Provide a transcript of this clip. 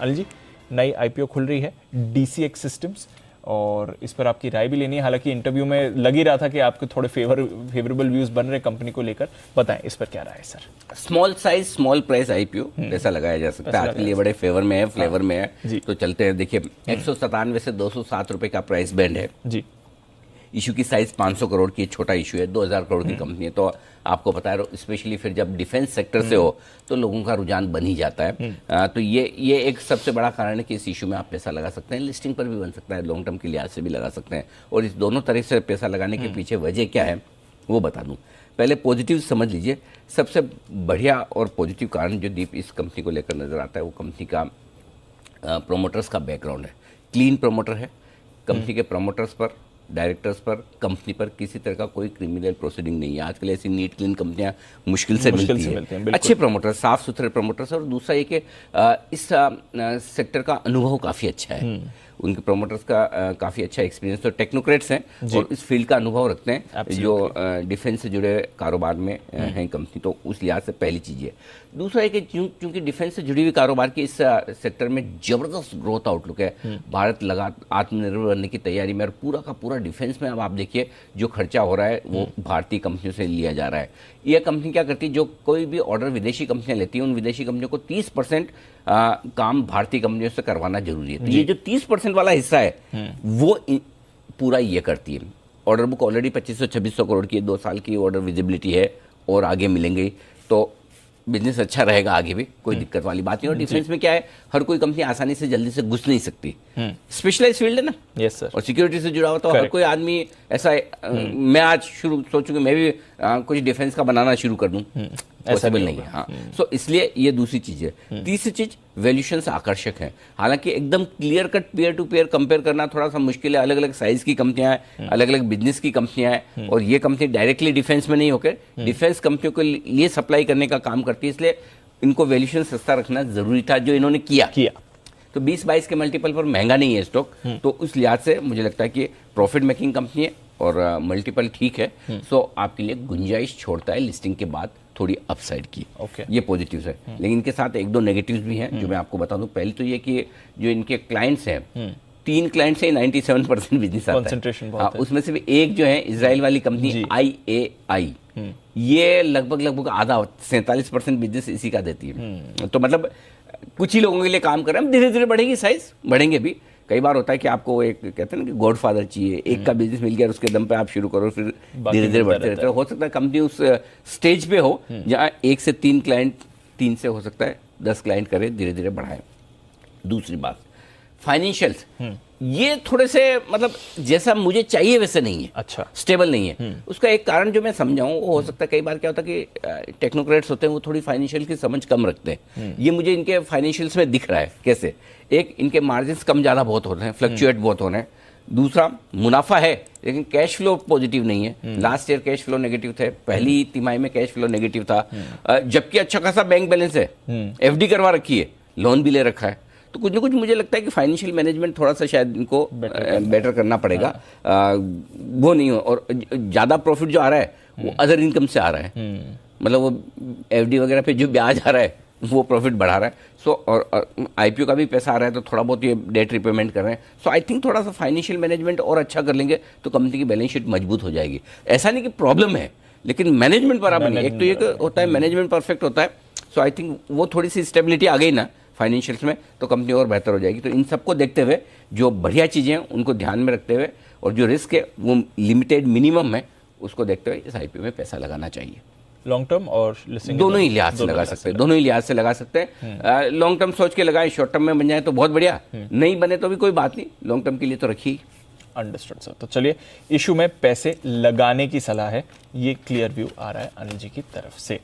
अनिल जी, नई IPO खुल रही है DCX सिस्टम्स, और इस पर आपकी राय भी लेनी है। हालांकि इंटरव्यू में लग ही रहा था कि आपके थोड़े फेवरेबल व्यूज बन रहे कंपनी को लेकर, बताएं इस पर क्या राय है sir. Small size small price IPO पैसा लगाया जा सकता है, आपके लिए बड़े फेवर में है, फ्लेवर में है, तो चलते हैं। देखिए 197 से 207 रुपए का प्राइस बैंड है जी। इशू की साइज 500 करोड़ की, छोटा इशू है, 2000 करोड़ की कंपनी है, तो आपको पता है स्पेशली फिर जब डिफेंस सेक्टर से हो तो लोगों का रुझान बन ही जाता है। तो ये एक सबसे बड़ा कारण है कि इस इशू में आप पैसा लगा सकते हैं, लिस्टिंग पर भी बन सकता है, लॉन्ग टर्म के लिहाज से भी लगा सकते हैं। और इस दोनों तरह से पैसा लगाने के पीछे वजह क्या है वो बता दूं। पहले पॉजिटिव समझ लीजिए। सबसे बढ़िया और पॉजिटिव कारण जो दीप इस कंपनी को लेकर नजर आता है वो कंपनी का प्रोमोटर्स का बैकग्राउंड है। क्लीन प्रोमोटर है। कंपनी के प्रोमोटर्स पर, डायरेक्टर्स पर, कंपनी पर किसी तरह का कोई क्रिमिनल प्रोसीडिंग नहीं है। आजकल ऐसी नीट क्लीन कंपनियां मुश्किल से मिलती हैं। अच्छे प्रोमोटर, साफ सुथरे प्रोमोटर्स। और दूसरा ये कि इस सेक्टर का अनुभव काफ़ी अच्छा है। उनके प्रोमोटर्स का काफ़ी अच्छा एक्सपीरियंस, तो टेक्नोक्रेट्स हैं और इस फील्ड का अनुभव रखते हैं जो डिफेंस से जुड़े कारोबार में हैं कंपनी, तो उस लिहाज से पहली चीज़ है। दूसरा है कि क्योंकि डिफेंस से जुड़ी हुई कारोबार की इस सेक्टर में ज़बरदस्त ग्रोथ आउटलुक है। भारत आत्मनिर्भर बनने की तैयारी में, और पूरा का पूरा डिफेंस में अब आप देखिए जो खर्चा हो रहा है वो भारतीय कंपनियों से लिया जा रहा है। यह कंपनी क्या करती है, जो कोई भी ऑर्डर विदेशी कंपनियां लेती हैं उन विदेशी कंपनियों को 30% काम भारतीय कंपनियों से करवाना जरूरी है। तो ये जो 30% वाला हिस्सा है वो पूरा ये करती है। ऑर्डर बुक ऑलरेडी 2500-2600 करोड़ की 2 साल की ऑर्डर विजिबिलिटी है और आगे मिलेंगे, तो बिजनेस अच्छा रहेगा आगे भी, कोई दिक्कत वाली बात नहीं। और डिफेंस में क्या है, हर कोई कंपनी आसानी से जल्दी से घुस नहीं सकती, स्पेशलाइज फील्ड है ना। Yes sir. और सिक्योरिटी से जुड़ा हुआ तो हर कोई आदमी ऐसा मैं आज सोचूं कि मैं भी कुछ डिफेंस का बनाना शुरू कर दूं, पॉसिबल नहीं है। हाँ, सो इसलिए ये दूसरी चीज है। तीसरी चीज, वैल्यूएशंस आकर्षक है। हालांकि एकदम clear cut pair to pair compare करना थोड़ा सा मुश्किल है। अलग अलग साइज की कंपनियां हैं, अलग अलग बिजनेस की कंपनियां हैं, और ये कंपनी डायरेक्टली डिफेंस में नहीं होकर डिफेंस कंपनियों के लिए सप्लाई करने का काम करती है, इसलिए इनको वैल्यूएशन सस्ता रखना जरूरी था, जो इन्होंने किया। तो 20-22 के मल्टीपल पर महंगा नहीं है स्टॉक, तो उस लिहाज से मुझे लगता है कि प्रॉफिट मेकिंग कंपनी है और मल्टीपल ठीक है। सो आपके लिए गुंजाइश छोड़ता है लिस्टिंग के बाद थोड़ी अपसाइड की। ये पॉजिटिव्स है। लेकिन इनके साथ एक दो नेगेटिव्स भी हैं जो मैं आपको बता दूं। पहले तो ये कि जो इनके क्लाइंट्स हैं, 3 क्लाइंट से 97% बिजनेस आता है। उसमें से भी एक जो है इजराइल वाली कंपनी IAI, ये लगभग आधा 47% बिजनेस इसी का देती है। तो मतलब कुछ ही लोगों के लिए काम कर रहे हैं। धीरे धीरे बढ़ेगी साइज, बढ़ेंगे भी। कई बार होता है कि आपको एक कहते हैं ना कि गॉडफादर चाहिए, एक का बिजनेस मिल गया उसके दम पे आप शुरू करो, फिर धीरे धीरे बढ़ते रहते हो सकता है कंपनी उस स्टेज पे हो जहाँ 1 से 3 क्लाइंट, 3 से हो सकता है 10 क्लाइंट करे, धीरे धीरे बढ़ाए। दूसरी बात, फाइनेंशियल्स ये थोड़े से मतलब जैसा मुझे चाहिए वैसे नहीं है। अच्छा, स्टेबल नहीं है। उसका एक कारण जो मैं समझाऊं वो हो सकता है, कई बार क्या होता है कि टेक्नोक्रेट्स होते हैं वो थोड़ी फाइनेंशियल की समझ कम रखते हैं। ये मुझे इनके फाइनेंशियल्स में दिख रहा है। कैसे? एक, इनके मार्जिन्स कम ज़्यादा बहुत हो रहे हैं, फ्लक्चुएट बहुत हो रहे हैं। दूसरा, मुनाफा है लेकिन कैश फ्लो पॉजिटिव नहीं है। Last year cash flow negative थे, पहली तिमाही में कैश फ्लो नेगेटिव था, जबकि अच्छा खासा बैंक बैलेंस है, FD करवा रखी है, लोन भी ले रखा है। तो कुछ ना कुछ मुझे लगता है कि फाइनेंशियल मैनेजमेंट थोड़ा सा शायद इनको बेटर करना पड़ेगा। वो नहीं हो, और ज़्यादा प्रॉफिट जो आ रहा है वो अदर इनकम से आ रहा है, मतलब वो FD वगैरह पे जो ब्याज आ रहा है वो प्रॉफिट बढ़ा रहा है। सो और IPO का भी पैसा आ रहा है, तो थोड़ा बहुत ये डेट रिपेमेंट कर रहे हैं। सो आई थिंक थोड़ा सा फाइनेंशियल मैनेजमेंट और अच्छा कर लेंगे तो कंपनी की बैलेंस शीट मजबूत हो जाएगी। ऐसा नहीं कि प्रॉब्लम है, लेकिन मैनेजमेंट बराबर नहीं। एक तो ये होता है मैनेजमेंट परफेक्ट होता है, सो आई थिंक वो थोड़ी सी स्टेबिलिटी आ गई ना फाइनेंशियल्स में, तो कंपनी और बेहतर हो जाएगी। तो इन सबको देखते हुए, जो बढ़िया चीज़ें हैं उनको ध्यान में रखते हुए, और जो रिस्क है वो लिमिटेड मिनिमम है, उसको देखते हुए इस IPO में पैसा लगाना चाहिए। लॉन्ग टर्म और लिस्टिंग दोनों ही लिहाज से लगा सकते हैं, दोनों ही लिहाज से लगा सकते हैं। लॉन्ग टर्म सोच के लगाएं, शॉर्ट टर्म में बन जाए तो बहुत बढ़िया, नहीं बने तो भी कोई बात नहीं, लॉन्ग टर्म के लिए तो रखिए। Understood sir. तो चलिए, इशू में पैसे लगाने की सलाह है, ये क्लियर व्यू आ रहा है अनिल जी की तरफ से।